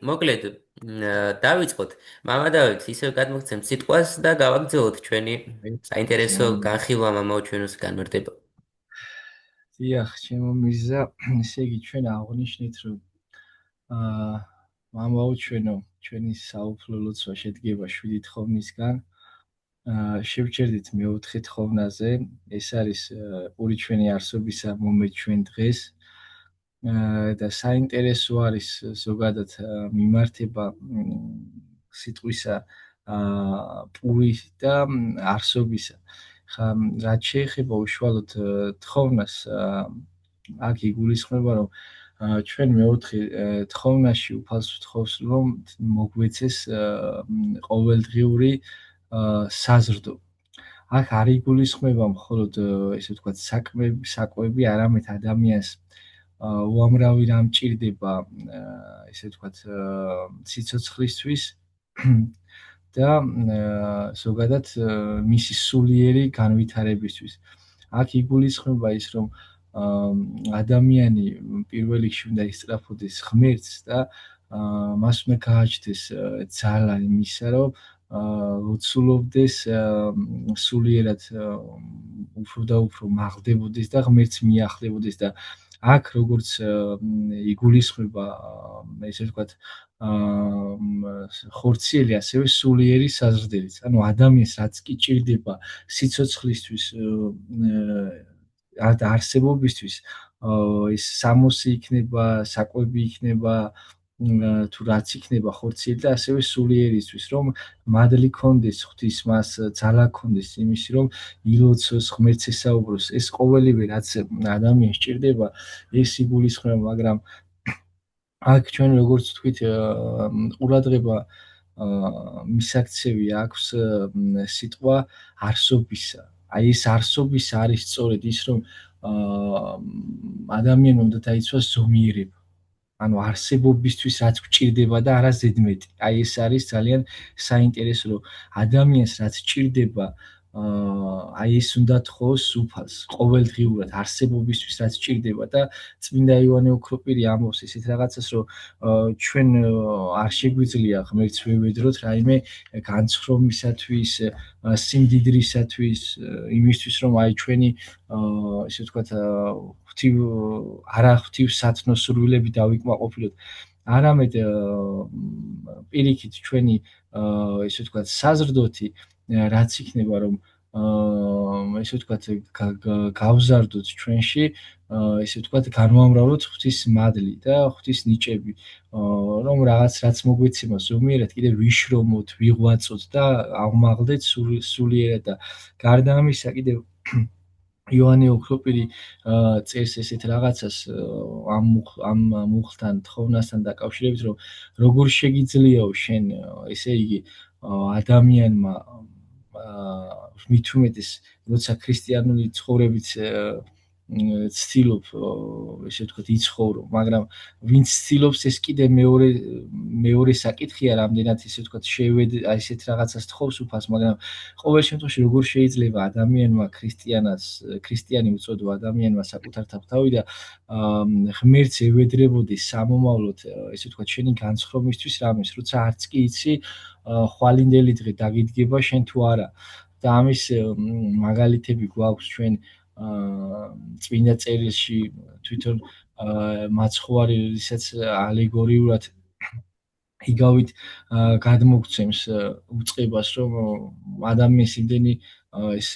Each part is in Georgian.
მოკლედ დავიწყოთ. მამა დავით, ისევ გადმოგცემთ სიტყვას და გავაგრძელოთ ჩვენი საინტერესო განხილვა მამაო ჩვენოს განმარტება. დიახ, ჩემო მიზა, ესე იგი ჩვენ აღნიშნეთ, რომ მამაო ჩვენო, ჩვენი საუფლო ლოცვა შედგება 7 თხოვნისგან. შევჩერდით მეოთხე თხოვნაზე, ეს არის პური ჩვენი არსობისა მომეც ჩვენ დღეს. და საინტერესო არის ზოგადად მიმართება სიტყვისა პური და არსობისა. ხა რაც შეეხება უშუალოდ თხოვნას, აქ იგულისხმება, რომ ჩვენ მეოთხე თხოვნაში უფალს ვთხოვს, რომ მოგვეცეს ყოველდღიური საზრდო. აქ არ იგულისხმება მხოლოდ ესე ვთქვათ საკვები, არამედ ადამიანს უამრავი რამ ჭირდება, ესე ვთქვათ, სიცოცხლისთვის და ზოგადად მისი სულიერი განვითარებისთვის. აქ იგულისხმება ის, რომ ადამიანი პირველ რიგში უნდა ისწრაფოდეს ღმერთს და მას უნდა გააჩნდეს ძალა იმისა, რომ ლოცულობდეს სულიერად უფრო და უფრო მაღლდებოდეს და ღმერთს მიახლებოდეს და აქ როგორც იგულისხმება ესე ვთქვათ ხორციელი, ასევე სულიერი საზრდელიც. ანუ ადამიანს რაც კი ჭირდება სიცოცხლისთვის და არსებობისთვის, ეს სამოსი იქნება, საკვები იქნება, თუ რაც იქნება ხორციელი და ასევე სულიერისთვის, რომ მადლი ქონდეს ღვთის მას, ძალა ქონდეს იმისი, რომ ილოცოს, ღმერთს ესაუბროს. ეს ყოველივე რაც ადამიანს ჭირდება, ეს იგულისხმება, მაგრამ აქ ჩვენ როგორც ვთქვით, ყურადღება მისაქცევი აქვს სიტყვა არსობისა. აი ეს არსობისა არის სწორედ ის, რომ ადამიანმა უნდა დაიცვას ზომიერება. ანუ არსებობისთვის რაც გვჭირდება და არა ზედმეტი. აი ეს არის ძალიან საინტერესო, რომ ადამიანს რაც ჭირდება, აი ეს უნდა თხოვს უფალს ყოველდღიურად არსებობისთვის რაც ჭირდება და წმინდა იოანე ოქროპირი ამბობს ისეთ რაღაცას, რომ ჩვენ არ შეგვიძლია ღმერთს ვევედროთ რაიმე განცხრომისათვის, სიმდიდრისათვის, იმისთვის, რომ აი ჩვენი ესე ვთქვათ ღვთივსათნო სურვილები დავიკმაყოფილოთ. არამედ პირიქით ჩვენი ესე ვთქვათ საზრდოთი რაც იქნება, რომ ესე ვთქვათ გავზარდოთ ჩვენში, ესე ვთქვათ განვამრავლოთ ღვთის მადლი და ღვთის ნიჭები, რომ რაღაც რაც მოგვეცემა ზომიერად კიდევ ვიშრომოთ, ვიღვაწოთ და აღმაღლდეთ სულიერად და გარდა ამისა კიდევ იოანე ოქროპირი წერს ესეთ რაღაცას ამ მუხლთან, თხოვნასთან დაკავშირებით, რომ როგორ შეგიძლიაო შენ, ესე იგი, ადამიანმა მით უმეტეს, როცა ქრისტიანული ცხოვრებით ცდილობ, ესე ვთქვათ, იცხოვრო, მაგრამ ვინც ცდილობს, ეს კიდე მეორე საკითხია, რამდენად ესე ვთქვათ, აი ესეთ რაღაცას თხოვს უფალს, მაგრამ ყოველ შემთხვევაში როგორ შეიძლება ადამიანმა ქრისტიანი უწოდო ადამიანმა საკუთარ თავთავი და ღმერთს ევედრებოდეს სამომავლოდ, ესე ვთქვათ, შენი განცხრომისთვის რამეს, როცა არც კი იცი ხვალინდელი დღე დაგიდგება შენ თუ არა. და ამის მაგალითები გვაქვს ჩვენ წმინდა წერილში თვითონ მაცხოვარი, როდესაც ალეგორიულად იგავით გადმოგცემს უწყებას, რომ ადამიანს იმდენი ეს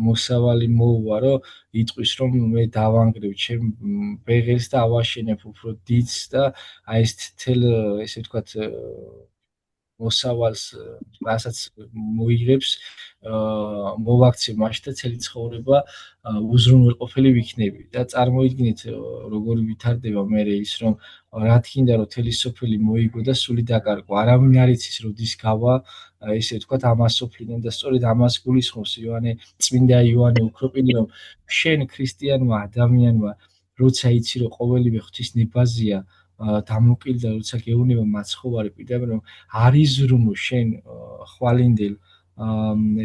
მოსავალი მოუვა, რომ იტყვის, რომ მე დავანგრევ ჩემ ბეღელს და ავაშენებ უფრო დიდს და აი ეს თელ ესე ვთქვათ მოსავალს, რასაც მოიგებს, მოვაქცე მაშინ და წელი ცხოვრება უზრუნველყოფილი ვიქნები და წარმოიდგინეთ როგორი ვითარდება მე ის, რომ რა თქინდა რომ თელი სოფელი მოიგო და სული დაკარგვა, არავინ არ იცის როდის გავა, ესე ვთქვათ, ამას სოფლიდან და სწორედ ამას გულისხმობს წმინდა იოანე ოქროპირი, რომ შენ ქრისტიანმა ადამიანმა როცა იცი რომ ყოველივე ღვთის ნებაზია დამოკიდდა, როცა გეუბნება მაცხოვარი პირდაპირ, რომ არ იზრუნო შენ ხვალინდელ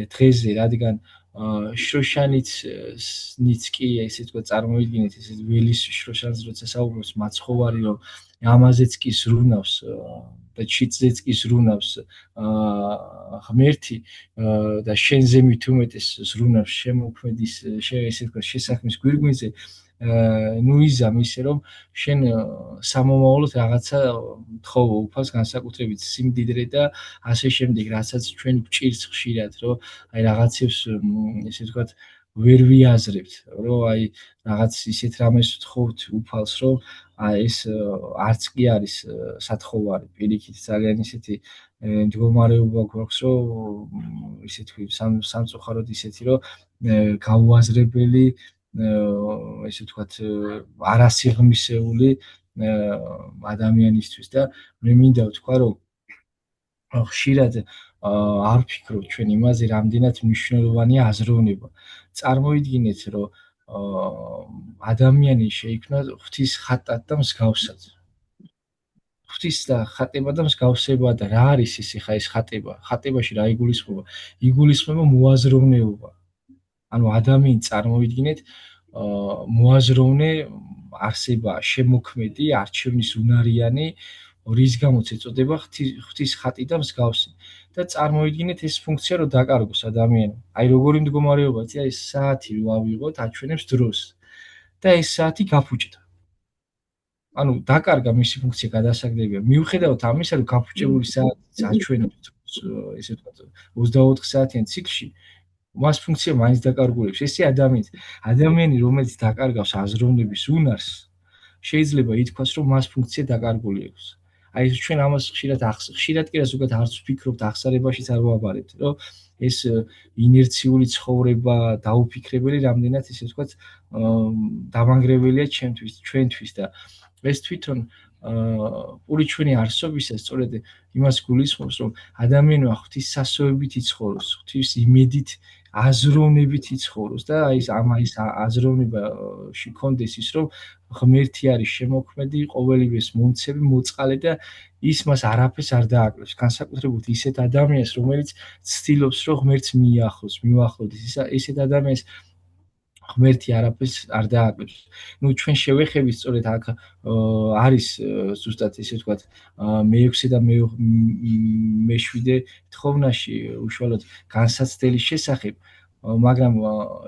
დღეზე, რადგან შროშანიც კი, ესე ვთქვათ, წარმოიდგინეთ, ესე ველის შროშანს როცა საუბრობს მაცხოვარი, რომ ამაზეც კი ზრუნავს და ჩიტზეც კი ზრუნავს ღმერთი და შენზე მით უმეტეს ზრუნავს შემოქმედის ესე ვთქვათ შესაქმის გვირგვინზე ნუ იზამ ისე რომ შენ სამომავლოდ რაღაცა თხოვო უფალს განსაკუთრებით სიმდიდრე და ასე შემდეგ რასაც ჩვენ გვჭირს ხშირად რომ აი რაღაცებს ესე ვთქვათ ვერ ვიაზრებთ რომ აი რაღაც ისეთ რამეს ვთხოვთ უფალს რომ აი ეს არც კი არის სათხოვარი პირიქით ძალიან ისეთი მდგომარეობა გვაქვს რომ ისე თქვი სამწუხაროდ ისეთი რომ გაუაზრებელი ესე ვთქვათ არასიღმისეული ადამიანისთვის და მე მინდა ვთქვა რომ ხშირად არ ვფიქრობ ჩვენ იმაზე რამდენად მნიშვნელოვანია აზროვნება. წარმოიდგინეთ რომ ადამიანი შეიქმნა ღვთის ხატად და მსგავსად. ღვთის და ხატება და მსგავსება და რა არის ხა ეს ხატება? ხატებაში რა იგულისხმება? იგულისხმება მოაზროვნეობა. ანუ ადამიანი წარმოიდგინეთ მოაზროვნე არსებაა, შემოქმედი, არჩევნის უნარიანი, რის გამოც ეწოდება ღვთის ხატი და მსგავსი. და წარმოიდგინეთ ეს ფუნქცია რომ დაკარგოს ადამიანმა. აი როგორი მდგომარეობაა, აი საათი რო ავიღოთ, აჩვენებს დროს და ეს საათი გაფუჭდა. ანუ დაკარგა მისი ფუნქცია გადასაგდებია. მიუხედავად ამისა, რომ გაფუჭებული საათი აჩვენებს ესე ვთქვათ 24 საათიან ციკლში, მას ფუნქცია მაინც დაკარგულებს. ესე ადამიანი, ადამიანი რომელიც დაკარგავს აზროვნების უნარს, შეიძლება ითქვას, რომ მას ფუნქცია დაკარგული აქვს. აი ჩვენ ამას ხშირად კი ზოგადად არც ვფიქრობთ ახსარებაშიც არ ვაბარებთ, რომ ეს ინერციული ცხოვრება დაუფიქრებელი რამდენად ისე ვთქვათ დამანგრეველია ჩვენთვის და ეს თვითონ პური ჩვენი არსობისა სწორედ იმას გულისხმობს, რომ ადამიანმა ღვთის სასოებით იცხოვროს, ღვთის იმედით, აზროვნებით იცხოვროს და აი ეს აზროვნებაში კონდეს ის, რომ ღმერთი არის შემოქმედი, ყოველივეს მომცემი, მოწყალე და ის მას არაფერს არ დააკლებს. განსაკუთრებით ისეთ ადამიანს, რომელიც ცდილობს, რომ ღმერთს მივახლოს, ისეთ ადამიანს ღმერთი არაფერს არ დააკლებს. ნუ ჩვენ შევეხებით სწორედ აქ არის ზუსტად ესე ვთქვათ მე-6 და მე-7 თხოვნაში უშუალოდ განსაცდელის შესახებ, მაგრამ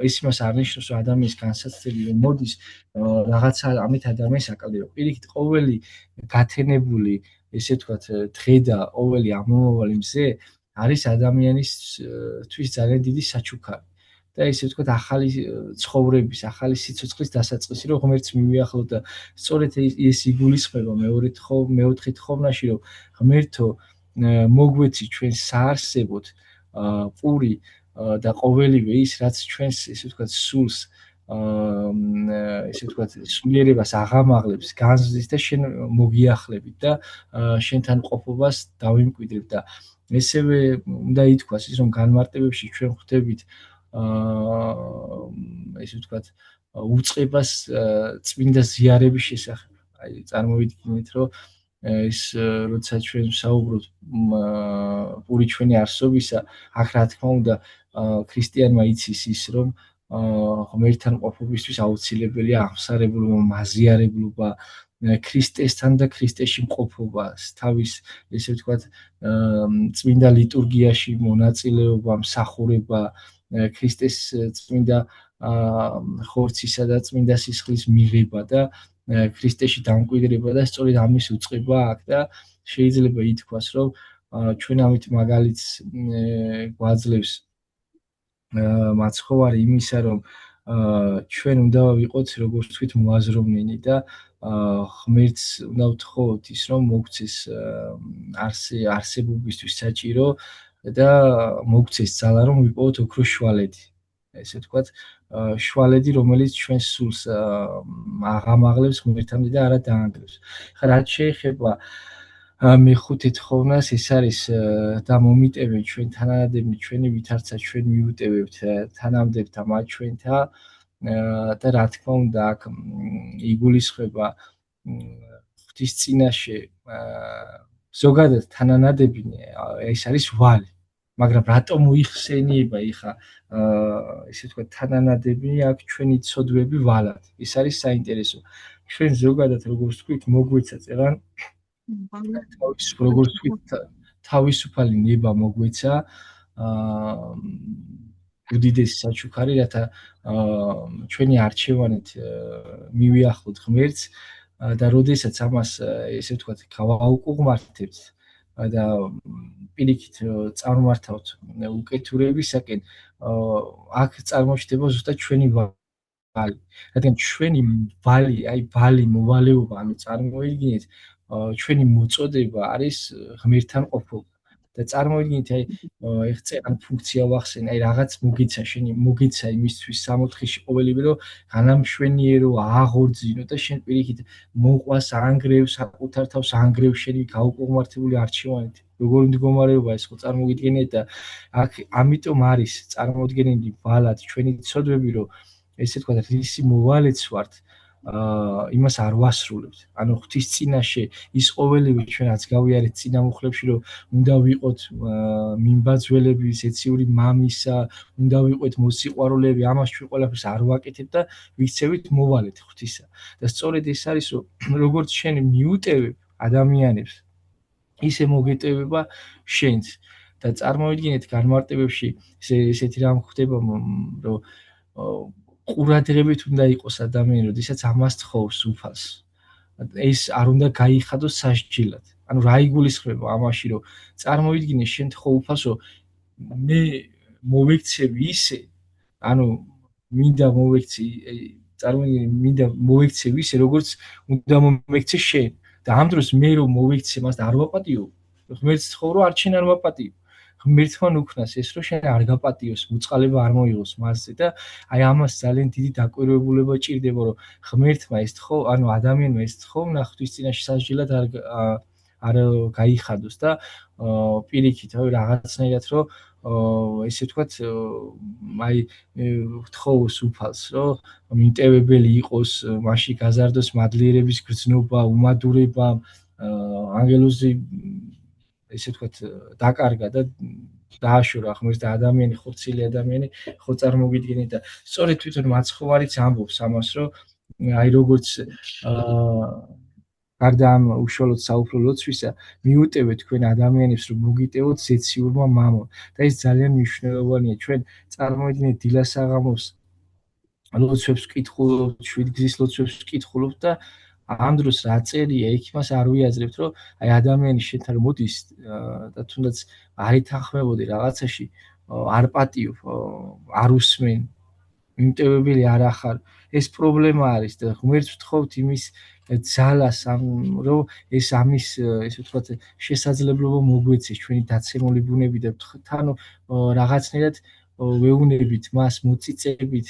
ეს იმას არ ნიშნავს, რომ ადამიანის განსაცდელი რომ მოდის რაღაცა ამით ადამიანს აკლდება. პირიქით, ყოველი გათენებული ესე ვთქვათ დღე და ყოველი ამომავალი მზე არის ადამიანისთვის ძალიან დიდი საჩუქარი. და ესე ვთქვათ ახალი ცხოვრების, ახალი სიცოცხლის დასაწყისი, რომ ღმერთს მივიახლოთ და სწორედ ეს იგულისხმება მეოთხე თხოვნაში, რომ ღმერთო მოგვეცი ჩვენ საარსებოდ პური და ყოველივე ის, რაც ჩვენს ესე ვთქვათ სულს ესე ვთქვათ სულიერებას აღამაღლებს, განზრდის და შენ მოგიახლებით და შენთან ყოფობას დავიმკვიდრებ და ესევე უნდა ითქვას ის, რომ განმარტებებში ჩვენ ხვდებით ესე ვთქვათ უწყებას წმინდა ზიარების შესახებ. აი წარმოვიდგინეთ, რომ ეს როცა ჩვენ ვსაუბრობთ პური ჩვენი არსობისა, აქ რა თქმა უნდა ქრისტიანმა იცის ის, რომ ღმერთთან ყოფობისთვის აუცილებელია აღმსარებლობა, მაზიარებლობა, ქრისტესთან და ქრისტეში მყოფობა, თავის ესე ვთქვათ წმინდა ლიტურგიაში მონაწილეობა, მსახურება, ქრისტეს წმინდა ხორცისა და წმინდა სისხლის მიღება და ქრისტეში დამკვიდრება და სწორედ ამის უწყება აქ და შეიძლება ითქვას, რომ ჩვენ ამით მაგალითს გვაძლევს მაცხოვარი იმისა, რომ ჩვენ უნდა ვიყოთ როგორც თქვით მოაზროვნენი და ღმერთს უნდა ვთხოვოთ ის, რომ მოგცეს არსებობისთვის საჭირო და მოგცეს ძალა, რომ ვიპოვოთ ოქროს შვალეთი. ესე ვთქვათ, შვალეთი, რომელიც ჩვენს სულს აღამაღლებს ღმერთამდე და არა დაანგრევს. ხა რაც შეეხება მეხუთე თხოვნას, ეს არის და მომიტევენ ჩვენ თანადები, ჩვენი ვითარცა ჩვენ მიუტევებთ თანამდებთა მათ ჩვენთა და რა თქმა უნდა აქ იგულისხმება ღვთის წინაშე ზოგადად თანანადები ეს არის ვალი. მაგრამ რატომ მოიხსენიება ეხა ესე ვთქვათ თანანადები აქ ჩვენი ცოდვები ვალად. ეს არის საინტერესო. ჩვენ ზოგადად როგორც ვთქვით, მოგვეცა წერან როგორც ვთქვით, თავისუფალი ნება მოგვეცა უდიდესი საჩუქარი, რათა ჩვენი არჩევანით მივიახლოთ ღმერთს და როდესაც ამას ესე ვთქვათ, გავაუკუღმართებთ და პირიქით წარმართავთ უკეთურებისაკენ, აქ წარმოჩნდება ზუსტად ჩვენი ვალი. რადგან ჩვენი ვალი, აი ვალი მოვალეობა, ანუ წარმოიდგინეთ, ჩვენი მოწოდება არის ღმერთთან ყოფობა. და წარმოიდგინეთ, აი ეხ წერან ფუნქცია ვახსენე, აი რაღაც მოგეცა, შენი მოგეცა იმისთვის სამოთხეში ყოველივე, რომ განამშვენიერო, აღორძინო და შენ პირიქით მოყვას ანგრევს, საკუთარ თავს ანგრევს შენი გაუკუღმართებული არჩევანით. როგორი მდგომარეობა ეს ხო წარმოგიდგენიათ და აქ ამიტომ არის წარმოუდგენელი ვალად ჩვენი ცოდვები, რომ ესე ვთქვათ, რისი მოვალეც ვართ, იმას არ ვასრულებთ. ანუ ღვთის წინაშე ის ყოველივე ჩვენ რაც გავიარეთ წინა მუხლებში, რომ უნდა ვიყოთ მიმბაძველები, ზეციური მამისა, უნდა ვიყოთ მოსიყვარულეები, ამას ჩვენ ყველაფერს არ ვაკეთებთ და ვიქცევით მოვალეთ ღვთისა. და სწორედ ეს არის, რომ როგორც შენ მიუტევებ ადამიანებს, ისე მოგეტევება შენც. და წარმოიდგინეთ განმარტებებში ესეთი რამ ხდება, რომ ყურადღებით უნდა იყოს ადამიანი, როდესაც ამას თხოვს უფალს. ეს არ უნდა გაიხადოს სასჯელად. ანუ რა იგულისხმება ამაში, რომ წარმოიდგინე შენ თხოვ უფალს, რომ მე მოვექცევი ისე, ანუ მინდა მოვექცი, წარმოიდგინე მინდა მოვექცევი ისე, როგორც უნდა მომექცე შენ. და ამ დროს მე რომ მოვექცე მას და არ ვაპატიო, ღმერთს თხოვ, რომ არჩენ არ ვაპატიო. ღმერთმა უქნას ეს, რომ შენ არ გაპატიოს, მოწყალება არ მოიღოს მასზე და აი ამას ძალიან დიდი დაკვირვებულება ჭირდება, რომ ღმერთმა ეს თხოვ, ანუ ადამიანმა ეს თხოვნა ღვთის წინაშე სასჯელად არ გაიხადოს და პირიქით, აი რაღაცნაირად რომ ესე ვთქვათ, აი ვთხოვოს უფალს, რომ მიმტევებელი იყოს, მასში გაზარდოს მადლიერების გრძნობა, უმადურება, ანგელოზი ესე ვთქვათ, დაკარგა და დააშორა ღმერთს და ადამიანი ხორცილი ადამიანი ხო წარმოგიდგენით და სწორედ თვითონ მაცხოვარიც ამბობს ამას, რომ აი როგორც გარდა ამ უშუალოდ საუფლო ლოცვისა, მიუტევეთ თქვენ ადამიანებს, რომ მოგიტევოთ ზეციურმა მამამ და ეს ძალიან მნიშვნელოვანია. ჩვენ წარმოიდგინეთ დილას აღამოს ლოცვებს ვკითხულობთ, შვიდგზის ლოცვებს ვკითხულობთ და ამ დროს რა წერია, იქ იმას არ ვიაზრებთ, რომ აი ადამიანი შენთან მოდის და თუნდაც არ ითანხმებოდი რაღაცაში, არ პატიო, არ უსმენ, მიმტევებელი არ ახარ. ეს პრობლემა არის და ღმერთს ვთხოვთ იმის ძალას, რომ ეს ამის ესე ვთქვათ შესაძლებლობა მოგვეცეს ჩვენი დაცემული ბუნები და თან რაღაცნაირად ვეუნებით მას, მოწიწებით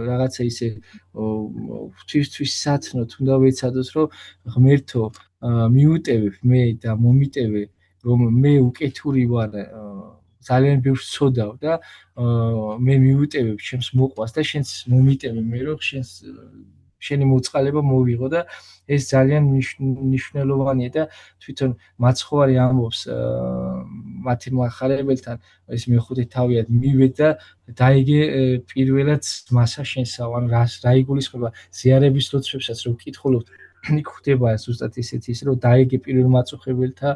რაღაცა ისე ღვთისთვის სათნოთ უნდა ვეცადოს, რომ ღმერთო მიუტევებ მე და მომიტევე, რომ მე უკეთური ვარ, ძალიან ბევრს ვცოდავ და მე მიუტევებ ჩემს მოყვას და შენც მომიტევე მე, რომ შენი მოწყალება მოვიღო და ეს ძალიან მნიშვნელოვანია და თვითონ მაცხოვარი ამბობს მათი მახარებელთან, ეს მეხუთე თავიად მივედ და დაიგე პირველად მასა შენსაო, ანუ რა იგულისხმება ზიარების ლოცვებსაც რომ ვკითხულობთ, იქ ხდება ზუსტად ისეთი ის, რომ დაიგე პირველ მაწუხებელთა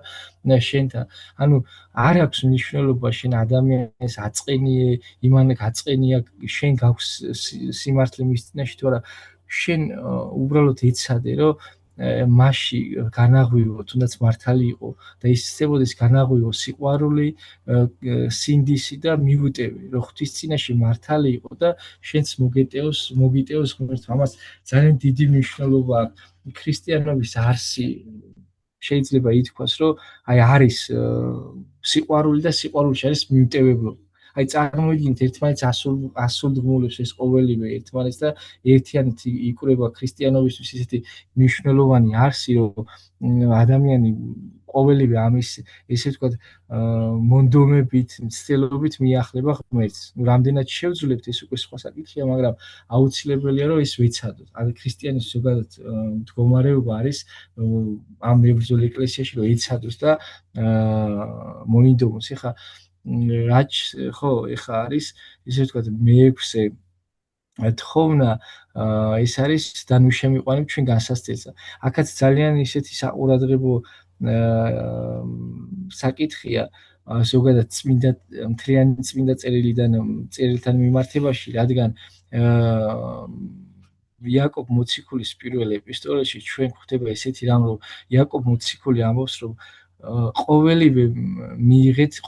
შენთან. ანუ არ აქვს მნიშვნელობა შენ ადამიანს აწყენიე, იმან გაწყენია, შენ გაქვს სიმართლე მის წინაშე თუ არა, შენ უბრალოდ ეცადე, რომ მასში განაღვივო, თუნდაც მართალი იყო და ისწრებოდეს განაღვივო სიყვარული, სინდისი და მიუტევი, რომ ღვთის წინაშე მართალი იყო და შენც მოგიტევოს ღმერთს. ამას ძალიან დიდი მნიშვნელობა აქვს. ქრისტიანობის არსი შეიძლება ითქვას, რომ აი არის სიყვარული და სიყვარულში არის მიმტევებლობა. აი წარმოიდგინეთ ერთმანეთს ასულდგმულებს ეს ყოველივე ერთმანეთს და ერთიანით იკვრება ქრისტიანობისთვის ისეთი მნიშვნელოვანი არსი, რომ ადამიანი ყოველივე ამის ესე ვთქვათ მონდომებით, მცდელობით მიახლება ღმერთს. ნუ რამდენად შევძლებთ ეს უკვე სხვა საკითხია, მაგრამ აუცილებელია რომ ეს ვეცადოთ. ანუ ქრისტიანის ზოგადად მდგომარეობა არის ამ მებრძოლ ეკლესიაში რომ ეცადოს და მოინდომოს. ეხლა რაც ხო ეხა არის ისე ვთქვათ მეექვსე თხოვნა ეს არის და ნუ შემიყვანებ ჩვენ განსასწრելსა. აქაც ძალიან ისეთი საყურადღებო საკითხია ზოგადად მთლიანი წმინდა წერილთან მიმართებაში, რადგან იაკობ მოციქულის პირველ ეპისტოლეში ჩვენ გვხვდება ესეთი რამ, რომ იაკობ მოციქული ამბობს, რომ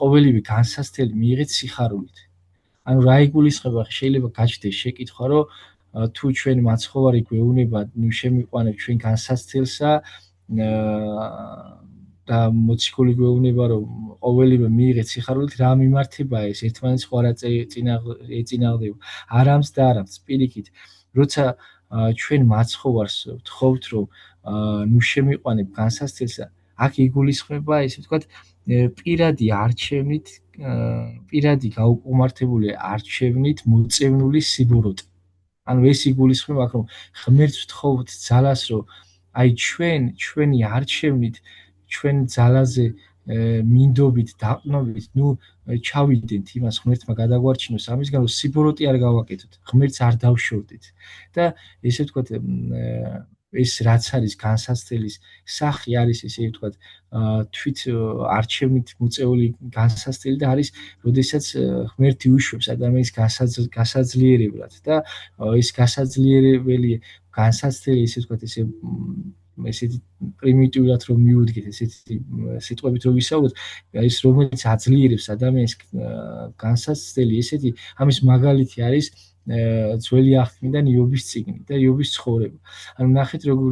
ყოველივე განსასწრელი მიიღეთ სიხარულით. ანუ რა იგულისხმება, შეიძლება გაჩნდეს შეკითხვა, რომ თუ ჩვენ მაცხოვარი გვეუბნება, ნუ შემიყვანებ ჩვენ განსასწრელსა და მოციქული გვეუბნება, რომ ყოველივე მიიღეთ სიხარულით, რა მიმართებაა ეს ერთმანეთს ხო არა ეწინააღმდება. არამც და არამც პირიქით, როცა ჩვენ მაცხოვარს ვთხოვთ, რომ ნუ შემიყვანებ განსასწრელსა, აქ იგულისხმება ესე ვთქვათ პირადი არჩევნით, პირადი გაუკმართებული არჩევნით მოწევნული სიბოროტე. ანუ ეს იგულისხმება აქ, რომ ღმერთს ვთხოვთ ძალას, რომ აი ჩვენი არჩევნით, ჩვენ ძალაზე მინდობით, დაყრდნობით, ნუ ჩავიდენთ იმას ღმერთმა გადაგვარჩინოს ამისგან, რომ სიბოროტე არ გავაკეთოთ, ღმერთს არ დავშორდეთ. და ესე ვთქვათ ეს რაც არის განსასწრელის სახი არის ესე ვთქვათ თვით არჩევნით მოწეული განსასწრელი და არის როდესაც ღმერთი უშვებს ადამიანის გასაძლიერებლად და ეს გასაძლიერებელი განსასწრელი ესე ვთქვათ ესეთი პრიმიტიულად რომ მივუდგეთ ესეთი სიტყვებით რომ ვისაუბროთ ის რომელიც აძლიერებს ადამიანის განსასწრელი ესეთი ამის მაგალითი არის ძველი აღთქმიდან იობის წიგნი და იობის ცხოვრება. ანუ ნახეთ როგორ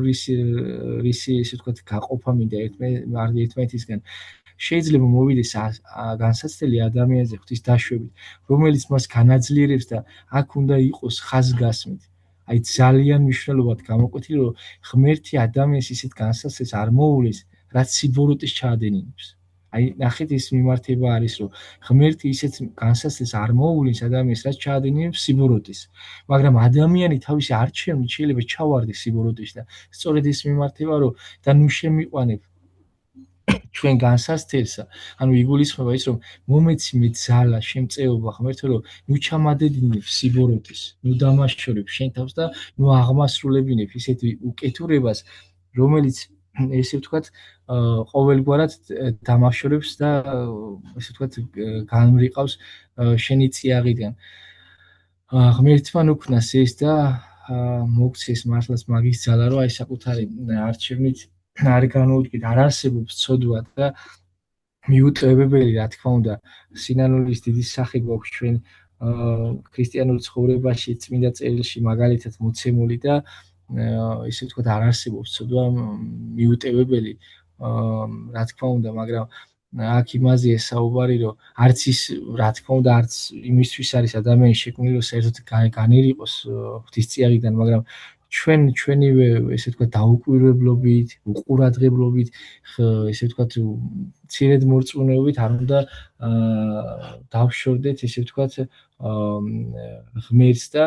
რისი ესე ვთქვათ გაყოფა მინდა ერთმანეთისგან. შეიძლება მოვიდეს განსაცდელი ადამიანზე ღვთის დაშვებით, რომელიც მას განაძლიერებს და აქ უნდა იყოს ხაზგასმით. აი ძალიან მნიშვნელოვნად გამოკვეთილი, რომ ღმერთი ადამიანს ისეთ განსაცდელს არ მოუვლის, რაც სიბოროტეს ჩაადენინებს. აი ნახეთ ეს მიმართება არის, რომ ღმერთი ისეთ განსაცდელს არ მოუვლის ადამიანს, რაც ჩაადენინებს სიბოროტეს. მაგრამ ადამიანი თავისი არჩევნით შეიძლება ჩავარდეს სიბოროტეში და სწორედ ეს მიმართება, რომ და ნუ შემიყვანებ ჩვენ განსასწრელსა, ანუ იგულისხმება ის, რომ მომეცი მე ძალა, შემწეობა ღმერთო, რომ ნუ ჩამადედინებ სიბოროტეს, ნუ დამაშორებ შენ თავს და ნუ აღმასრულებინებ ისეთ უკეთურებას, რომელიც ესე ვთქვათ, ყოველგვარად დამაშორებს და ესე ვთქვათ, განვრიყავს შენი წიაღიდან. ღმერთმა უქნას ეს და მოგცეს მართლაც მაგის ძალა, რომ აი საკუთარი არჩევნით არ განუუდგეთ, არ არსებობს ცოდვა და მიუტევებელი, რა თქმა უნდა, სინანულის დიდი სახე გვაქვს ჩვენ ქრისტიანულ ცხოვრებაში, წმინდა წერილში მაგალითად მოცემული და ისე ვთქვათ, არ არსებობს ცოდვა მიუტევებელი, რა თქმა უნდა, მაგრამ აქ იმაზეა საუბარი, რომ არც ის, რა თქმა უნდა, არც იმისთვის არის ადამიანი შექმნილი, რომ საერთოდ განერიყოს ღვთისწიაღიდან, მაგრამ ჩვენივე ესე ვთქვათ დაუკვირვებლობით, უყურადღებლობით, ესე ვთქვათ მცირედ მორწმუნეობით არ უნდა დავშორდეთ ესე ვთქვათ ღმერთს და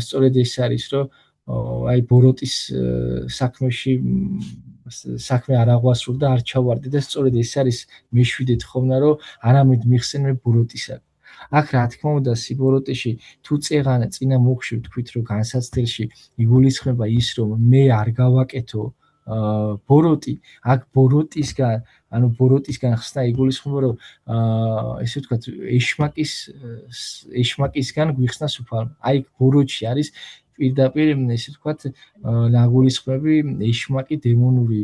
სწორედ ეს არის, რომ აი ბოროტის საქმე არ აღვასრულე და არ ჩავარდე და სწორედ ეს არის მეშვიდე თხოვნა, რომ არამედ მიხსენე ბოროტისა. აქ რა თქმა უნდა სიბოროტეში თუ წინა მუხში ვთქვით, რომ განსაცდელში იგულისხმება ის, რომ მე არ გავაკეთო ბოროტი, აქ ბოროტისგან ხსნა იგულისხმება, რომ ესე ვთქვათ ეშმაკისგან გვიხსნას უფალმა. აი ბოროტში არის პირდაპირ ესე ვთქვათ ნაგულისხმები ეშმაკი დემონური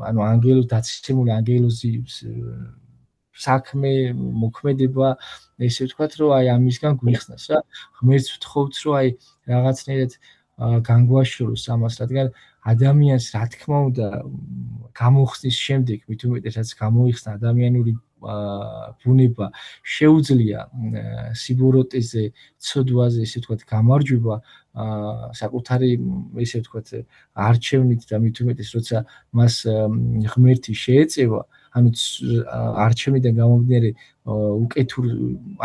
ანუ დაცემული ანგელოზის საქმე მოქმედება ესე ვთქვათ, რომ აი ამისგან გვიხსნას რა. ღმერთს ვთხოვთ, რომ აი რაღაცნაირად განგვაშოროს ამას, რადგან ადამიანს რა თქმა უნდა გამოხსნის შემდეგ, მით უმეტეს რაც გამოიხსნა ადამიანური ბუნება, შეუძლია სიბოროტეზე, ცოდვაზე, ესე ვთქვათ, გამარჯვება საკუთარი ესე ვთქვათ არჩევნით და მით უმეტეს როცა მას ღმერთი შეეწევა, ანუ არჩევნიდან გამომდინარე უკეთურ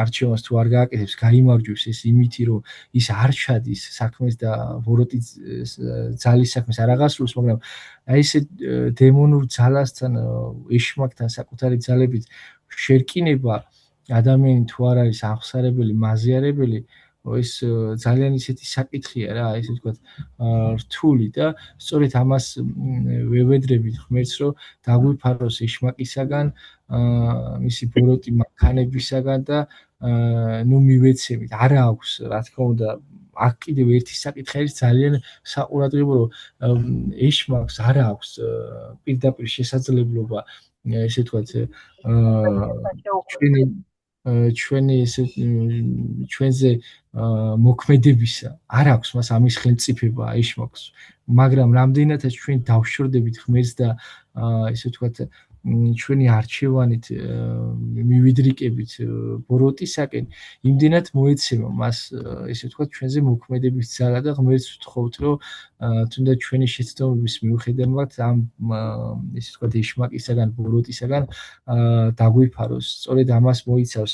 არჩევანს თუ არ გააკეთებს, გაიმარჯვებს ეს იმითი, რომ ის არ ჩადის საქმეს და ბოროტის ძალის საქმეს არ აღასრულებს, მაგრამ აი ესე დემონურ ძალასთან, ეშმაკთან საკუთარი ძალებით შერკინება ადამიანი თუ არ არის აღსარებელი, მაზიარებელი, ეს ძალიან ისეთი საკითხია რა, ესე ვთქვათ, რთული და სწორედ ამას ვევედრებით ღმერთს, რომ დაგვიფაროს ეშმაკისაგან, მისი ბოროტი მანქანებისაგან და ნუ მივეცემით. არა აქვს, რა თქმა უნდა, აქ კიდევ ერთი საკითხი არის ძალიან საყურადღებო, რომ ეშმაკს არ აქვს პირდაპირ შესაძლებლობა, ესე ვთქვათ, ჩვენი ჩვენი ესე ჩვენზე მოქმედებისა. არ აქვს მას ამის ხელმწიფება ეშმაკს. მაგრამ რამდენადაც ჩვენ დავშორდებით ღმერთს და ესე ვთქვათ, ჩვენი არჩევანით მივიდრიკებით ბოროტისაკენ, იმდენად მოეცემა მას, ესე ვთქვათ, ჩვენზე მოქმედების ძალა და ღმერთს ვთხოვთ, რომ თუნდაც ჩვენი შეცდომების მიუხედავად ამ ესე ვთქვათ, ეშმაკისაგან, ბოროტისაგან დაგვიფაროს. სწორედ ამას მოიცავს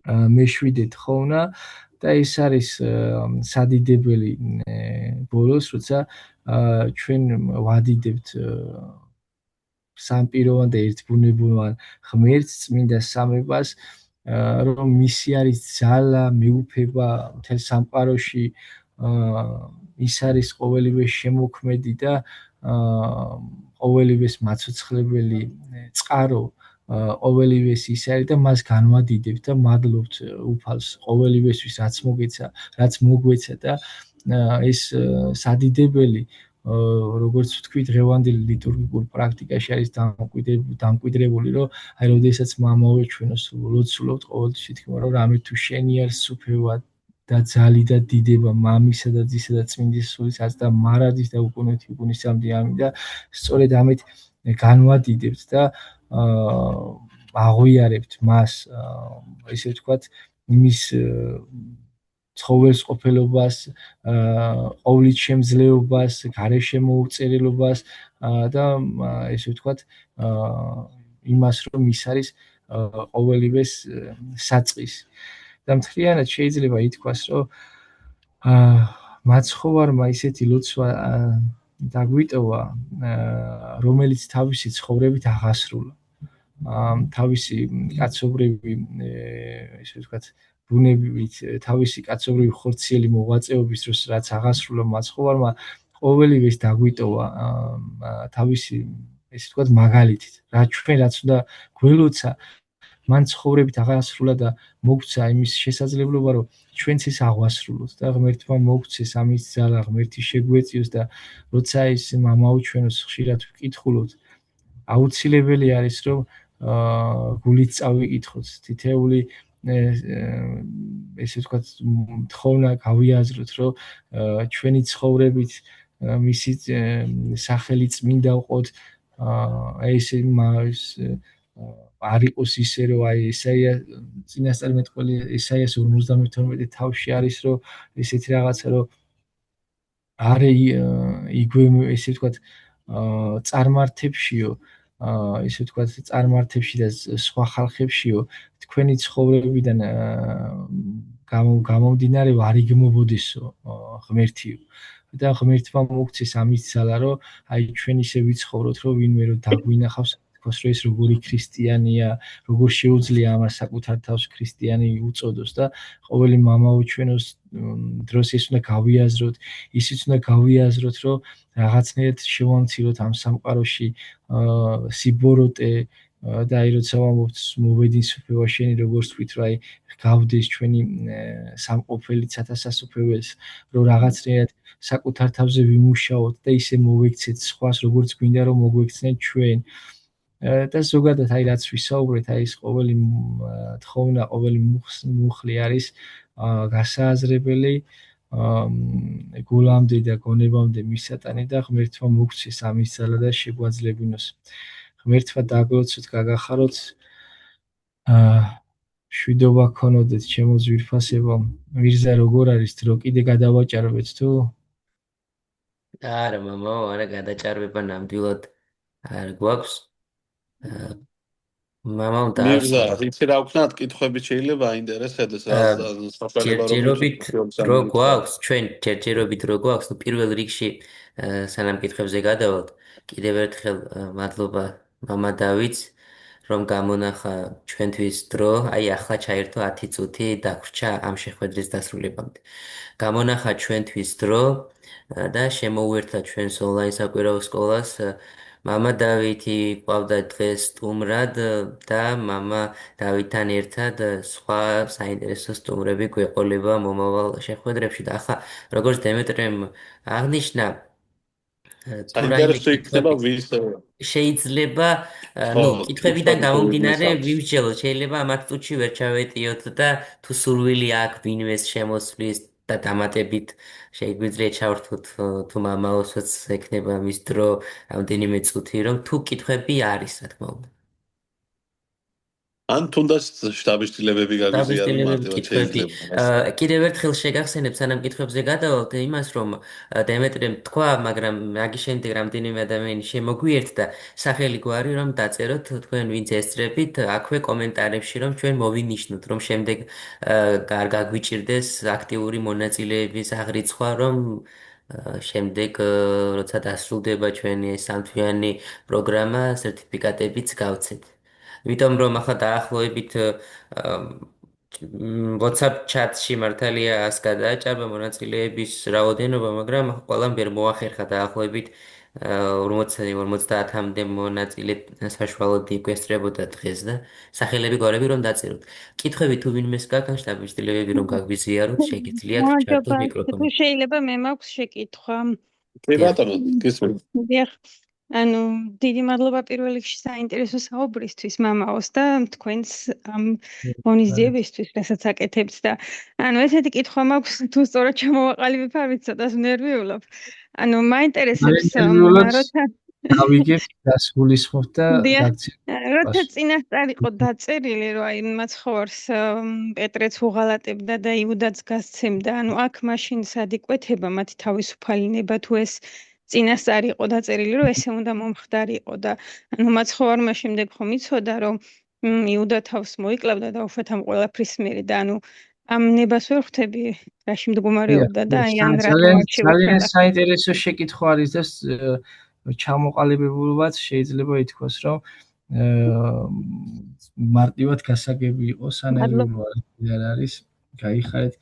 მეშვიდე თხოვნა და ეს არის სადიდებელი ბოლოს, როცა ჩვენ ვადიდებთ სამპიროვან და ერთბუნებოვან ღმერთს, წმინდა სამებას, რომ მისი არის ძალა, მეუფება მთელ სამყაროში, ის არის ყოველივე შემოქმედი და ყოველივეს მაცოცხლებელი წყარო, ყოველივეს ის არის და მას განვადიდებთ და მადლობთ უფალს ყოველივესთვის, რაც მოგეცა, რაც მოგვეცა და ეს სადიდებელი როგორც ვთქვი, დღევანდელი ლიტურგიკულ პრაქტიკაში არის დამკვიდრებული, რომ აი როდესაც მამაო ჩვენოს ლოცულობთ ყოველთვის ითქმა, რომ რამე თუ შენი არ სუფევა და ძალი და დიდება მამისა და ძისა და წმინდის სულისაც და მარადის და უკუნეთი უკუნისამდე ამინ და სწორედ ამით განვადიდებთ და აღვიარებთ მას, ესე ვთქვათ, იმის ცხოველს ყოფილობას, ყოვლით შემძლეობას, გარეშე მოუწერელობას და ესე ვთქვათ, იმას, რომ ის არის ყოველივეს საწყისი. და მთლიანად შეიძლება ითქვას, რომ მაცხოვარმა ისეთი ლოცვა დაგვიტოვა, რომელიც თავისი ცხოვრებით აღასრულა. თავისი კაცობრიობი, ესე ვთქვათ, ბუნებით, თავისი კაცობრიობი ხორციელი მოღვაწეობის დროს, რაც აღასრულა მაცხოვარმა, ყოველივეს დაგვიტოვა თავისი, ესე ვთქვათ, მაგალითით. რაც უნდა გველოცა, მან ცხოვრებით აღასრულა და მოგცა იმის შესაძლებლობა, რომ ჩვენც ეს აღვასრულოთ და ღმერთმა მოგცეს ამის ძალა, ღმერთი შეგვეწიოს და როცა ის მამაო ჩვენოს ხშირად ვკითხულობთ, აუცილებელი არის, რომ გულით წავიკითხოთ თითეული ესე ვთქვათ, თხოვნა გავიაზროთ, რომ ჩვენი ცხოვრებით მისი სახელი წმინდა ვყოთ, ესე არ იყოს ისე, რომ აი წინასწარმეტყველი ესაიას 52 თავში არის, რომ ესეთი რაღაცა, რომ არე ესე ვთქვათ, წარმართებშიო, ესე ვთქვათ, წარმართებში და სხვა ხალხებშიო, თქვენი ცხოვრებიდან გამომდინარე არ იგმობოდესო ღმერთიო. და ღმერთმა მოგცეს ამის ძალა, რომ აი ჩვენ ისე ვიცხოვროთ, რომ ვინმე რომ დაგვინახავს, თქოს, რომ ეს როგორი ქრისტიანია, როგორ შეუძლია ამას საკუთარ თავს ქრისტიანი უწოდოს და ყოველი მამაო ჩვენოს დროს ეს უნდა გავიაზროთ, ისიც უნდა გავიაზროთ, რომ რაღაცნაირად შევამციროთ ამ სამყაროში სიბოროტე და აი როცა ვამბობთ მოვედინს უფევა შენი, როგორც ვთქვით, რომ აი გავდეს ჩვენი სამყოფელი ცათა სასუფეველს, რომ რაღაცნაირად საკუთარ თავზე ვიმუშაოთ და ისე მოვექცეთ სხვას, როგორც გვინდა რომ მოგვექცნენ ჩვენ. და ზოგადად აი რაც ვისაუბრეთ, აი ეს ყოველი თხოვნა, ყოველი მუხლი არის გასააზრებელი გულამდე და გონებამდე მისატანი და ღმერთმა მოგცეს ამის ძალა და შეგვაძლებინოს. ღმერთმა დაგლოცოთ, გაგახაროთ, შვიდობა გქონოდეთ ჩემო ძვირფასებო. მირზა როგორ არის დრო, კიდე გადავაჭარბეთ თუ? არა, მამაო, არა გადაჭარბება ნამდვილად არ გვაქვს. მამამ მირზა, დაასრულა. იცი რა ვქნათ, კითხვებით შეიძლება აინტერესებდეს, რა საშუალება რომ ჯერჯერობით მიჩვენოს რო ამერიკა. გვაქვს, ჩვენ ჯერჯერობით რო გვაქვს, ნუ პირველ რიგში სანამ კითხვებზე გადავალთ, კიდევ ერთხელ მადლობა მამა დავითს, რომ გამონახა ჩვენთვის დრო, აი ახლა ჩაერთო 10 წუთი დაგვრჩა ამ შეხვედრის დასრულებამდე. გამონახა ჩვენთვის დრო და შემოუერთდა ჩვენს ონლაინ საკვირაო სკოლას. მამა დავითი ყავდა დღეს სტუმრად და მამა დავითთან ერთად სხვა საინტერესო სტუმრები გვეყოლება მომავალ შეხვედრებში და ახლა როგორც დემეტრემ აღნიშნა თუ რაიმე საინტერესო იქნება კითხვები ვის შეიძლება ხო, კითხვებიდან კითხვები თუ ვინმეს გამომდინარე აქვს. ვიმსჯელოთ შეიძლება ამ 10 წუთში ვერ ჩავეტიოთ და თუ სურვილი აქვს ვინმეს შემოსვლის და დამატებით შეგვიძლია ჩავრთოთ თუ მამაოსაც ექნება მის დრო რამდენიმე წუთი რომ თუ კითხვები არის რა თქმა უნდა ან თუნდაც შტაბის-ჭილებები გაგიზიარონ დაბესტილებელი მარტივად კითხვები. შეიძლება. კიდევ ერთხელ შეგახსენებ, სანამ კითხვებზე გადავალთ იმას, რომ დემეტრემ თქვა, მაგრამ მაგის შემდეგ რამდენიმე ადამიანი შემოგვიერთდა სახელი გვარი, რომ დაწეროთ თქვენ ვინც ესწრებით, აქვე კომენტარებში, რომ ჩვენ მოვინიშნოთ, რომ შემდეგ გაგვიჭირდეს აქტიური მონაწილეების აღრიცხვა, რომ შემდეგ როცა დასრულდება ჩვენი სამთვიანი პროგრამა, სერტიფიკატებიც გავცეთ. იმიტომ რომ ახლა დაახლოებით WhatsApp chat-ში მართალია 100 გადააჭარბა მონაწილეების რაოდენობა, მაგრამ ყველამ ვერ მოახერხა დაახლოებით 40-50-მდე მონაწილე საშუალოდ იკვესტრებოდა დღეს და სახელები გვარები რომ დაწეროთ. კითხვები თუ ვინმეს გაქვს, შტაბის-ჭილებები რომ გაგვიზიაროთ, შეგიძლიათ ჩართოთ მადლობა. მიკროფონი. თუ შეიძლება მე მაქვს შეკითხვა. კი ბატონო, გისმენთ. დიახ. ანუ დიდი მადლობა პირველ რიგში საინტერესო საუბრისთვის მამაოს და თქვენს ამ ღონისძიებისთვის, რასაც აკეთებთ და ანუ ესეთი კითხვა მაქვს, თუ სწორად ჩამოვაყალიბებ არ ვიცი, ცოტას ნერვიულობ. ანუ მაინტერესებს როცა გავიგებ დასგულისხმობ და დაგცემ. როცა წინასწარ იყო დაწერილი, რომ აი მაცხოვარს პეტრეც უღალატებდა და იუდაც გასცემდა, ანუ აქ მაშინ სად იკვეთება მათი თავისუფალი ნება თუ ეს წინასწარ იყო დაწერილი, რომ ესე უნდა მომხდარიყო და ანუ მაცხოვარმა შემდეგ ხომ იცოდა, რომ იუდა თავს მოიკლავდა და უშუალოდ ამ ყველაფრის მერე და ანუ ამ ნებას ვერ ხვდები, რაში მდგომარეობდა და აი ან რატომ ძალიან საინტერესო შეკითხვა არის და ჩამოყალიბებულված შეიძლება ითქვას, რომ მარტივად გასაგები იყოს ანალიზური არ არის, გაიხარეთ.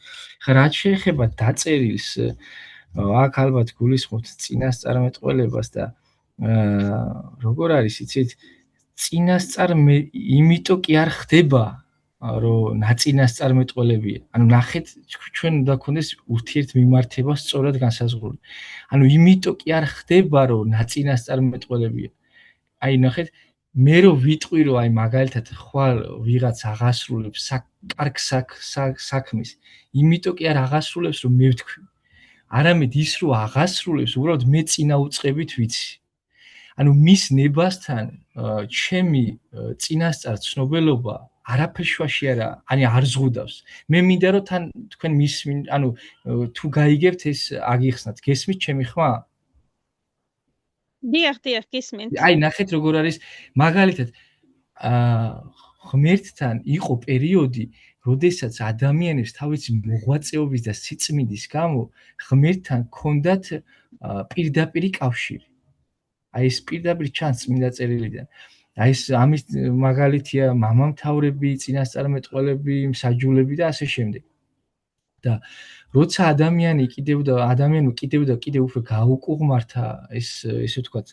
ხა რაც შეეხება დაწერილს, აქ ალბათ გულისხმობთ წინასწარმეტყველებას და როგორ არის, იცით, წინასწარ იმიტომ კი არ ხდება, რომ ნაწინასწარმეტყველებია. ანუ ნახეთ, ჩვენ უნდა გქონდეს ურთიერთმიმართება სწორად განსაზღვრული. ანუ იმიტომ კი არ ხდება, რომ ნაწინასწარმეტყველებია. აი ნახეთ, მე რო ვიტყვი, რომ აი მაგალითად ხვალ ვიღაც აღასრულებს კარგ საქმეს, იმიტომ კი არ აღასრულებს, რომ მე ვთქვი. არამედ ის რო აღასრულებს, უბრალოდ მე წინა უწყებით ვიცი. ანუ მის ნებასთან ჩემი წინასწარ ცნობელობა არაფერ შუაში არ ზღუდავს. მე მინდა რომ თან თქვენ მის ანუ თუ გაიგებთ ეს აგიხსნათ. გესმით ჩემი ხმა? დიახ, გისმენთ. აი ნახეთ როგორ არის მაგალითად ღმერთთან იყო პერიოდი, როდესაც ადამიანებს თავისი მოღვაწეობის და სიწმინდის გამო ღმერთთან ჰქონდათ პირდაპირი კავშირი. აი ეს პირდაპირ ჩანს წმინდა წერილიდან. აი ეს ამის მაგალითია მამამთავრები, წინასწარმეტყველები, მსაჯულები და ასე შემდეგ. და როცა ადამიანი კიდევ უფრო გაუკუღმართა ესე ვთქვათ,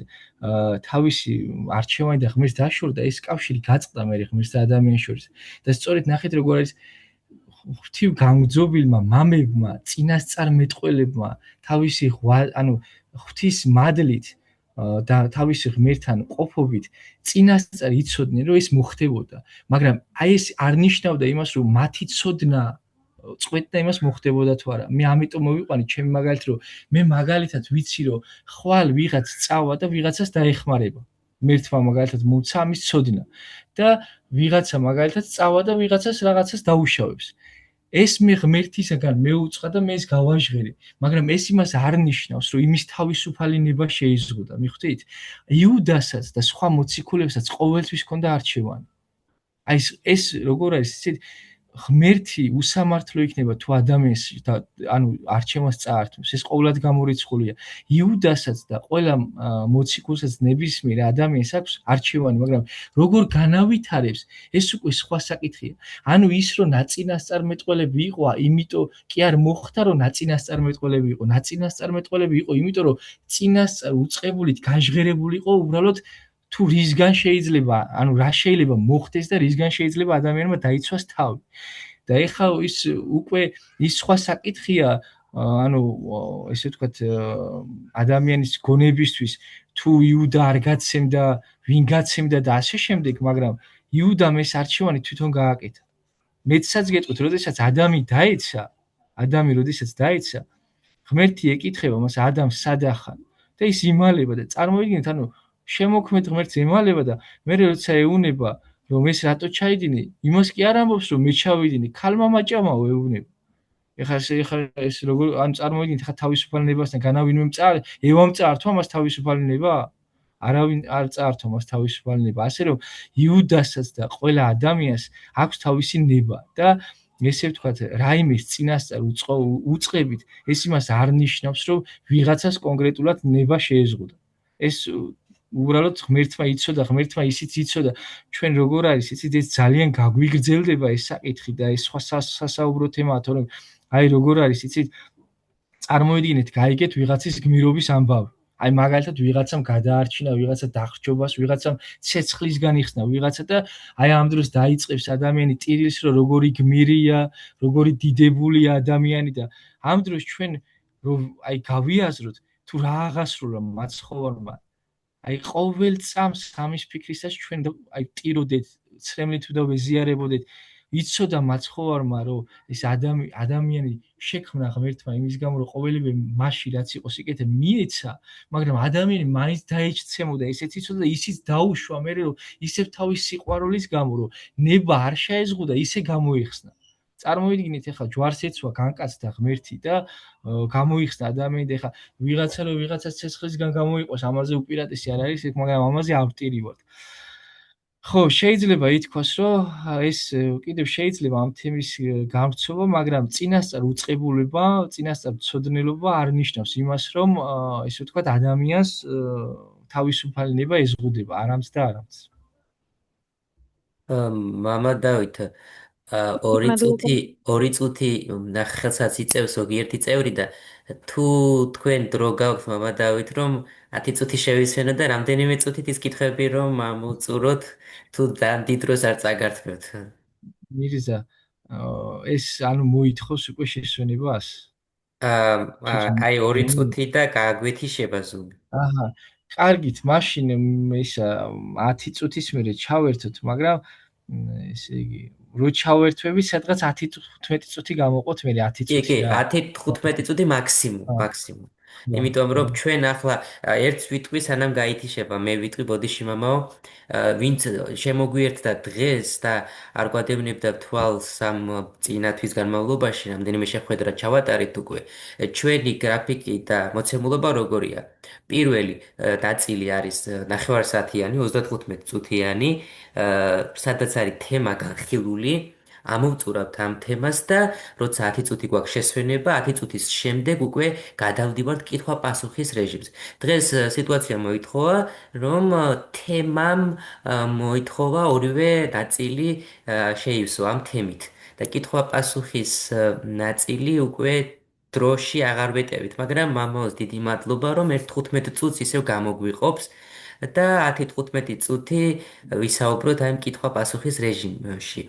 თავისი არჩევანი და ღმერთს დაშორდა, ეს კავშირი გაწყდა მე ღმერთს და ადამიანს შორის. და სწორედ ნახეთ როგორ არის ღვთივ გამგზობილმა მამებმა, წინასწარმეტყველებმა თავისი ანუ ღვთის მადლით და თავისი ღმერთთან ყოფობით წინასწარ იცოდნენ, რომ ეს მოხდებოდა. მაგრამ აი ეს არ ნიშნავდა იმას, რომ მათი ცოდნა წვეთდა იმას მოხდებოდა თუ არა. მე ამიტომ მოვიყვანე ჩემი მაგალითი, რომ მე მაგალითად ვიცი, რომ ხვალ ვიღაც წავა და ვიღაცას დაეხმარება. ღმერთმა მაგალითად მოუცა ამის ცოდნა და ვიღაცა მაგალითად წავა და ვიღაცას რაღაცას დაუშავებს. ეს მე ღმერთისაგან მეუწყა და მე ეს გავაჟღერი, მაგრამ ეს იმას არ ნიშნავს, რომ იმის თავისუფალი ნება შეიზღუდა. მიხვდით? იუდასაც და სხვა მოციქულებსაც ყოველთვის ჰქონდა არჩევანი. აი ეს როგორ არის, იცით? ღმერთი უსამართლო იქნება თუ ადამიანს ანუ არჩევას წაართმევს. ეს ყოვლად გამორიცხულია. იუდასაც და ყველა მოციქულსაც ნებისმიერ ადამიანს აქვს არჩევანი, მაგრამ როგორ განავითარებს, ეს უკვე სხვა საკითხია. ანუ ის რომ ნაწინასწარმეტყველები იყო, იმიტომ კი არ მოხდა რომ ნაწინასწარმეტყველები იყო. ნაწინასწარმეტყველები იყო, იმიტომ რომ წინასწარ უწყებულით გაჟღერებული იყო უბრალოდ თუ რისგან შეიძლება, ანუ რა შეიძლება მოხდეს და რისგან შეიძლება ადამიანმა დაიცვას თავი. და ეხლა ის უკვე ის სხვა საკითხია, ანუ ესე ვთქვათ, ადამიანის გონებისთვის თუ იუდა არ გაცემდა, ვინ გაცემდა და ასე შემდეგ, მაგრამ იუდამ ეს არჩევანი თვითონ გააკეთა. მეცაც გეტყვით, როდესაც ადამი დაეცა, ღმერთი ეკითხება მას ადამს სად ახარ და ის იმალება და წარმოიდგინეთ, ანუ შემოქმედ ღმერთს ემალება და მე როცა ეუნება რომ ეს რატო ჩაიდინე, იმას კი არ ამბობს რომ მე ჩავიდინე, ქალმა მაჭამაო ეუბნება. ეხლა ეს როგორ ან წარმოიდგინეთ, ხა თავისუფალ ნებასთან განავინმე ევამ წაართვა მას თავისუფალი ნება? არავინ არ წაართვა მას თავისუფალი ნება. ასე რომ იუდასაც და ყველა ადამიანს აქვს თავისი ნება და ესე ვთქვათ, რაიმეს წინასწარ უწყებით, ეს იმას არ ნიშნავს, რომ ვიღაცას კონკრეტულად ნება შეეზღუდა. ეს უბრალოდ ღმერთმა იცოდა, ღმერთმა ისიც იცოდა, ჩვენ როგორ არის, იცით, ეს ძალიან გაგვიგრძელდება ეს საკითხი და ეს სხვა სასაუბრო თემაა, თორემ აი როგორ არის, იცით, წარმოიდგინეთ, გაიგეთ ვიღაცის გმირობის ამბავი. აი მაგალითად ვიღაცამ გადაარჩინა, ვიღაცა დახრჩობას, ვიღაცამ ცეცხლის განიხსნა, ვიღაცა და აი ამ დროს დაიწყებს ადამიანი ტირილს, რომ როგორი გმირია, როგორი დიდებულია ადამიანი და ამ დროს ჩვენ რომ აი გავიაზროთ, თუ რა აღასრულა მაცხოვარმა, აი ყოველ წამს ამის ფიქრისას ჩვენ აი ტიროდეთ, ცრემლით და ვეზიარებოდეთ, იცოდა მაცხოვარმა, რომ ეს ადამიანი შექმნა ღმერთმა იმის გამო, რომ ყოველივე მასში რაც იყო სიკეთე მიეცა, მაგრამ ადამიანი მაინც დაეჩცემოდა, ესეც იცოდა და ისიც დაუშვა მე, რომ ისევ თავის სიყვარულის გამო, რომ ნება არ შეეზღუდა, ისე გამოიხსნა. წარმოიდგინეთ, ეხლა ჯვარს ეცვა განკაცდა ღმერთი და გამოიხსნა ადამიანი და ეხლა ვიღაცა რომ ვიღაცას ცეცხლისგან გამოიყოს, ამაზე უპირატესი არ არის, მაგრამ ამაზე ავტირი ვარ. ხო, შეიძლება ითქვას, რომ ეს კიდევ შეიძლება ამ თემის გამრცობა, მაგრამ წინასწარ უწყებულება, წინასწარ მცოდნელობა არ ნიშნავს იმას, რომ ესე ვთქვათ, ადამიანს თავისუფალი ნება ezღუდება, არამც და არამც. მამა დავით, ორი წუთი ნახელსაც იწევს ზოგიერთი წევრი და თუ თქვენ დრო გაქვთ მამა დავით, რომ 10 წუთი შევისვენოთ და რამდენიმე წუთით ის კითხვები რომ ამოვწუროთ, თუ ძალიან დიდ დროს არ წაგართმევთ. მირზა, ეს ანუ მოითხოვს უკვე შესვენებას? აი 2 წუთი და გააგვეთიშება ზუმი. აჰა, კარგით, მაშინ ისა 10 წუთის მერე ჩავერთოთ, მაგრამ ესე იგი, რო ჩავერთვები, სადღაც 10-15 წუთი გამოყოთ მე 10 წუთი. კი, 10-15 წუთი მაქსიმუმ. იმიტომ რომ ჩვენ ახლა ერთს ვიტყვი, სანამ გაითიშება, მე ვიტყვი, ბოდიში მამაო, ვინც შემოგვიერთდა დღეს და არ გვადევნებდა თვალს ამ წინა თვის განმავლობაში, რამდენიმე შეხვედრა ჩავატარეთ უკვე. ჩვენი გრაფიკი და მოცემულობა როგორია? პირველი ნაწილი არის 9 საათიანი, 35 წუთიანი, სადაც არის თემა განხილული. ამოვწურავთ ამ თემას და როცა 10 წუთი გვაქვს შესვენება, 10 წუთის შემდეგ უკვე გადავდივართ კითხვა-პასუხის რეჟიმს. დღეს სიტუაცია მოითხოვა, რომ თემამ მოითხოვა ორივე ნაწილი შეივსო ამ თემით და კითხვა-პასუხის ნაწილი უკვე დროში აღარ ვეტევით, მაგრამ მამაოს დიდი მადლობა, რომ 15 წუთს ისევ გამოგვიყოფს და 10-15 წუთი ვისაუბროთ ამ კითხვა-პასუხის რეჟიმში.